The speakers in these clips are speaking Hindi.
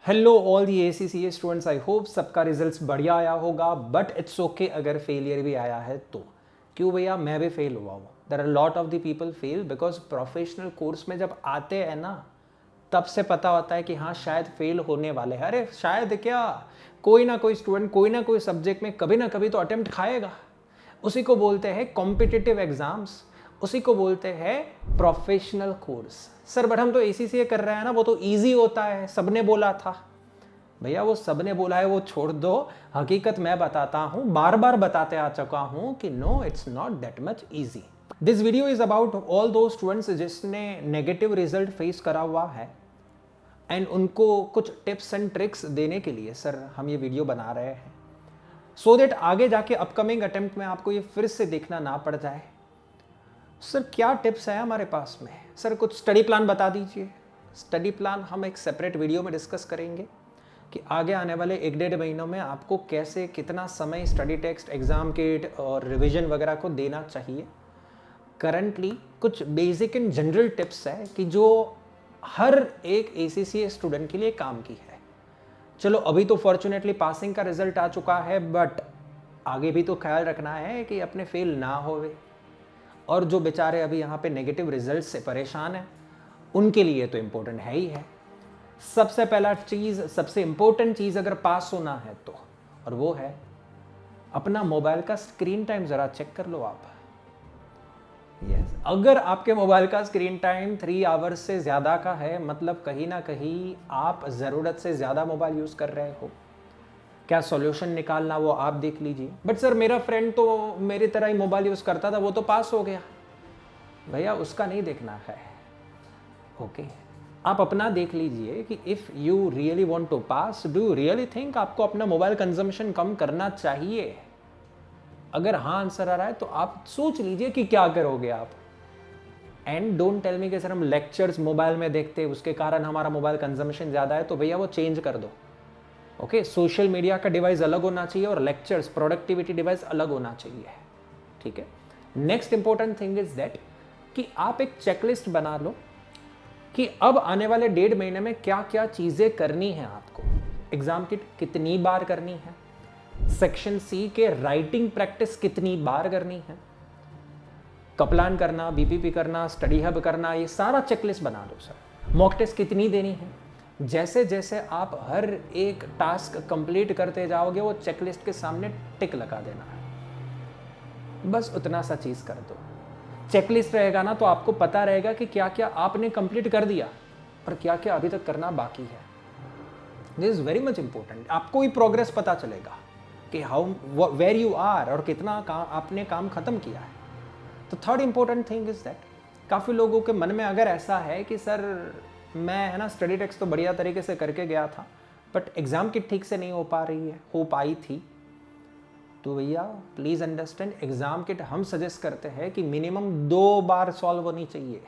Hello all the ACCA students, I hope सबका रिजल्ट्स बढ़िया आया होगा, बट इट्स ओके अगर फेलियर भी आया है तो। क्यों भैया, मैं भी फेल हुआ हूँ। There are lot of the people fail because professional course में जब आते हैं ना, तब से पता होता है कि हाँ शायद फेल होने वाले हैं। अरे शायद क्या, कोई ना कोई स्टूडेंट कोई ना कोई सब्जेक्ट में कभी ना कभी तो अटेम्प्ट खाएगा। उसी को बोलते हैं कॉम्पिटिटिव एग्जाम्स, उसी को बोलते हैं प्रोफेशनल कोर्स। सर बट हम तो ACCA कर रहे हैं ना, वो तो इजी होता है, सबने बोला था। भैया वो सबने बोला है वो छोड़ दो, हकीकत मैं बताता हूं, बार बार बताते आ चुका हूं कि no it's not that much easy. This video is about all those students जिसने नेगेटिव रिजल्ट फेस करा हुआ है एंड उनको कुछ टिप्स एंड ट्रिक्स देने के लिए सर हम ये वीडियो बना रहे हैं, सो दैट आगे जाके अपकमिंग अटेम्प्ट में आपको ये फिर से देखना ना पड़ जाए। सर क्या टिप्स है हमारे पास में? सर कुछ स्टडी प्लान बता दीजिए। स्टडी प्लान हम एक सेपरेट वीडियो में डिस्कस करेंगे कि आगे आने वाले 1-1.5 महीनों में आपको कैसे कितना समय स्टडी टेक्स्ट, एग्जाम किट और रिवीजन वगैरह को देना चाहिए। करंटली कुछ बेसिक एंड जनरल टिप्स है कि जो हर एक ACCA स्टूडेंट के लिए काम की है। चलो अभी तो फॉर्चुनेटली पासिंग का रिजल्ट आ चुका है, बट आगे भी तो ख्याल रखना है कि अपने फेल ना होवे। और जो बेचारे अभी यहाँ पे नेगेटिव रिजल्ट से परेशान हैं, उनके लिए तो इम्पोर्टेंट है ही है। सबसे पहला चीज़, सबसे इम्पोर्टेंट चीज़ अगर पास होना है तो, और वो है अपना मोबाइल का स्क्रीन टाइम ज़रा चेक कर लो आप। यस, अगर आपके मोबाइल का स्क्रीन टाइम 3 आवर्स से ज़्यादा का है, मतलब कहीं ना कहीं आप ज़रूरत से ज़्यादा मोबाइल यूज़ कर रहे हो। क्या सॉल्यूशन निकालना वो आप देख लीजिए। बट सर मेरा फ्रेंड तो मेरी तरह ही मोबाइल यूज़ करता था, वो तो पास हो गया। भैया उसका नहीं देखना है, ओके आप अपना देख लीजिए कि if you really want to pass, do you really think आपको अपना मोबाइल कंजम्पशन कम करना चाहिए? अगर हाँ आंसर आ रहा है तो आप सोच लीजिए कि क्या करोगे आप। एंड डोंट टेल मी कि सर हम लेक्चर्स मोबाइल में देखते हैं उसके कारण हमारा मोबाइल कंजम्पशन ज़्यादा है, तो भैया वो चेंज कर दो। ओके सोशल मीडिया का डिवाइस अलग होना चाहिए और लेक्चर्स, प्रोडक्टिविटी डिवाइस अलग होना चाहिए, ठीक है। Next important thing is that कि आप एक चेकलिस्ट बना लो कि अब आने वाले 1.5 महीने में क्या क्या चीज़ें करनी है आपको। एग्जाम किट कितनी बार करनी है, सेक्शन C के राइटिंग प्रैक्टिस कितनी बार करनी है, कप्लान करना, BPP करना, स्टडी हब करना, ये सारा चेकलिस्ट बना दो सर। मॉक टेस्ट कितनी देनी है। जैसे जैसे आप हर एक टास्क कंप्लीट करते जाओगे वो चेकलिस्ट के सामने टिक लगा देना है, बस उतना सा चीज़ कर दो। चेकलिस्ट रहेगा ना तो आपको पता रहेगा कि क्या क्या आपने कंप्लीट कर दिया और क्या क्या अभी तक करना बाकी है। This is very much important. आपको ही प्रोग्रेस पता चलेगा कि हाउ वेयर यू आर और कितना आपने काम खत्म किया है। तो third important thing is that काफ़ी लोगों के मन में अगर ऐसा है कि सर मैं है ना स्टडी टेक्स्ट तो बढ़िया तरीके से करके गया था, बट एग्ज़ाम की ठीक से नहीं हो पाई थी, तो भैया प्लीज़ अंडरस्टैंड, एग्ज़ाम किट हम सजेस्ट करते हैं कि मिनिमम 2 बार सॉल्व होनी चाहिए,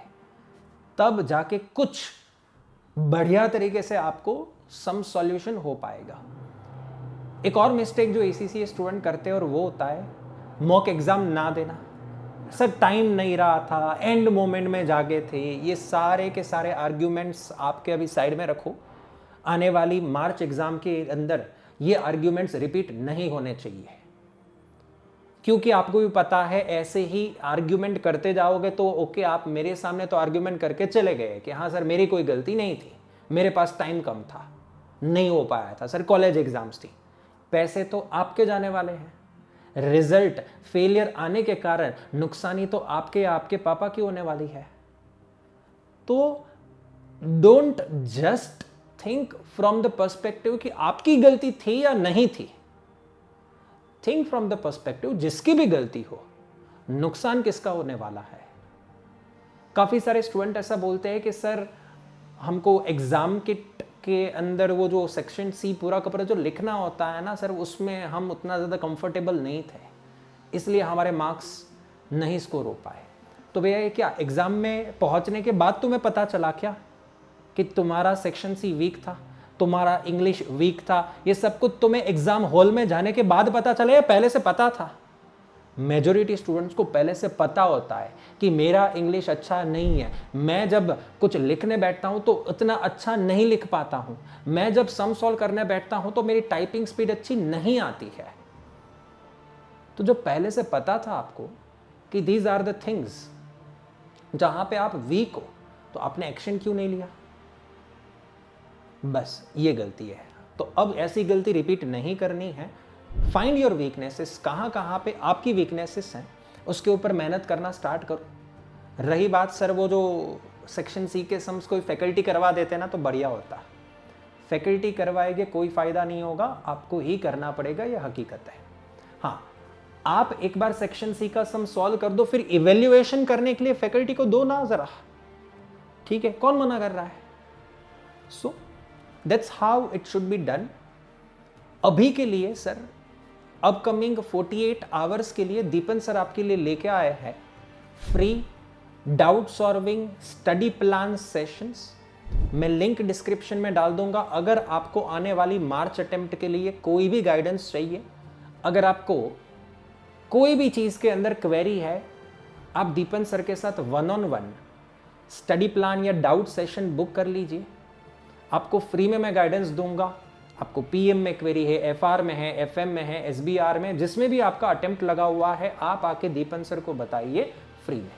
तब जाके कुछ बढ़िया तरीके से आपको सम सॉल्यूशन हो पाएगा। एक और मिस्टेक जो ACCA स्टूडेंट करते हैं और वो होता है मॉक एग्ज़ाम ना देना। सर टाइम नहीं रहा था, एंड मोमेंट में जागे थे, ये सारे के सारे आर्ग्यूमेंट्स आपके अभी साइड में रखो। आने वाली मार्च एग्ज़ाम के अंदर ये आर्ग्यूमेंट्स रिपीट नहीं होने चाहिए, क्योंकि आपको भी पता है ऐसे ही आर्ग्यूमेंट करते जाओगे तो ओके आप मेरे सामने तो आर्ग्यूमेंट करके चले गए कि हाँ सर मेरी कोई गलती नहीं थी, मेरे पास टाइम कम था, नहीं हो पाया था, सर कॉलेज एग्जाम्स थी। पैसे तो आपके जाने वाले हैं, रिजल्ट फेलियर आने के कारण नुकसानी तो आपके पापा की होने वाली है। तो don't just think from the perspective कि आपकी गलती थी या नहीं थी। थिंक फ्रॉम द पर्सपेक्टिव जिसकी भी गलती हो, नुकसान किसका होने वाला है। काफी सारे स्टूडेंट ऐसा बोलते हैं कि सर हमको एग्जाम किट के अंदर वो जो सेक्शन C पूरा का पूरा जो लिखना होता है ना सर, उसमें हम उतना ज़्यादा कंफर्टेबल नहीं थे, इसलिए हमारे मार्क्स नहीं स्कोर हो पाए। तो भैया ये क्या एग्ज़ाम में पहुंचने के बाद तुम्हें पता चला क्या कि तुम्हारा सेक्शन C वीक था, तुम्हारा इंग्लिश वीक था? ये सब कुछ तुम्हें एग्ज़ाम हॉल में जाने के बाद पता चला या पहले से पता था? मेजोरिटी स्टूडेंट्स को पहले से पता होता है कि मेरा इंग्लिश अच्छा नहीं है, मैं जब कुछ लिखने बैठता हूं तो उतना अच्छा नहीं लिख पाता हूं, मैं जब सम सॉल्व करने बैठता हूं तो मेरी टाइपिंग स्पीड अच्छी नहीं आती है। तो जो पहले से पता था आपको कि दीज आर द थिंग्स जहां पे आप वीक हो, तो आपने एक्शन क्यों नहीं लिया? बस ये गलती है। तो अब ऐसी गलती रिपीट नहीं करनी है। फाइंड योर वीकनेसेस, कहाँ कहाँ पे आपकी वीकनेसेस हैं, उसके ऊपर मेहनत करना स्टार्ट करो। रही बात सर वो जो सेक्शन सी के सम्स कोई फैकल्टी करवा देते ना तो बढ़िया होता। फैकल्टी करवाएंगे कोई फ़ायदा नहीं होगा, आपको ही करना पड़ेगा, यह हकीकत है। हाँ, आप एक बार सेक्शन सी का सम सॉल्व कर दो, फिर इवेल्युएशन करने के लिए फैकल्टी को दो ना जरा, ठीक है, कौन मना कर रहा है? So that's how it should be done. अभी के लिए सर अपकमिंग 48 आवर्स के लिए दीपन सर आपके लिए लेके आए हैं free doubt solving study plan sessions. मैं लिंक डिस्क्रिप्शन में डाल दूंगा। अगर आपको आने वाली मार्च अटेम्प्ट के लिए कोई भी गाइडेंस चाहिए, अगर आपको कोई भी चीज़ के अंदर क्वेरी है, आप दीपन सर के साथ 1-on-1 स्टडी प्लान या डाउट सेशन बुक कर लीजिए। आपको फ्री में मैं गाइडेंस दूंगा। आपको पीएम में क्वेरी है, एफआर में है, एफएम में है, एसबीआर में, जिसमें भी आपका अटेम्प्ट लगा हुआ है, आप आके दीपन सर को बताइए फ्री में।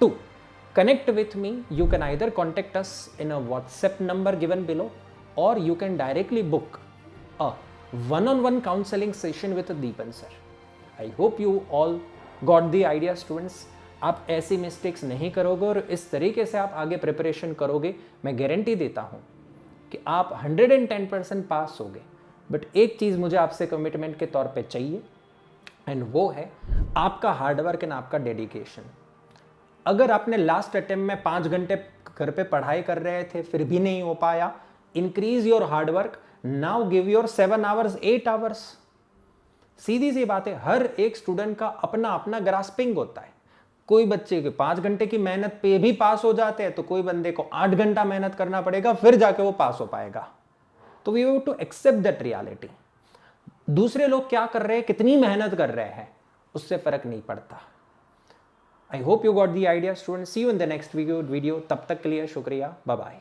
2. Connect with me. You can either contact us in a WhatsApp number given below, or you can directly book a one-on-one counseling session with Deepan sir. I hope you all got the idea, students. आप ऐसी मिस्टेक्स नहीं करोगे और इस तरीके से आप आगे प्रिपरेशन करोगे, मैं गारंटी देता हूँ कि आप 110% पास होगे। बट एक चीज़ मुझे आपसे कमिटमेंट के तौर पे चाहिए, एंड वो है आपका हार्डवर्क एंड आपका डेडिकेशन। अगर आपने लास्ट अटेम्प्ट में 5 घंटे घर पे पढ़ाई कर रहे थे फिर भी नहीं हो पाया, increase your hard work, now give your 7 hours 8 hours. सीधी सी बात है, हर एक स्टूडेंट का अपना अपना ग्रास्पिंग होता है। कोई बच्चे के 5 घंटे की मेहनत पे भी पास हो जाते हैं, तो कोई बंदे को 8 घंटा मेहनत करना पड़ेगा फिर जाके वो पास हो पाएगा। तो we have to accept that reality. दूसरे लोग क्या कर रहे हैं, कितनी मेहनत कर रहे हैं, उससे फर्क नहीं पड़ता। I hope you got the idea student. See you in the next video. तब तक के लिए शुक्रिया, बाय बाय।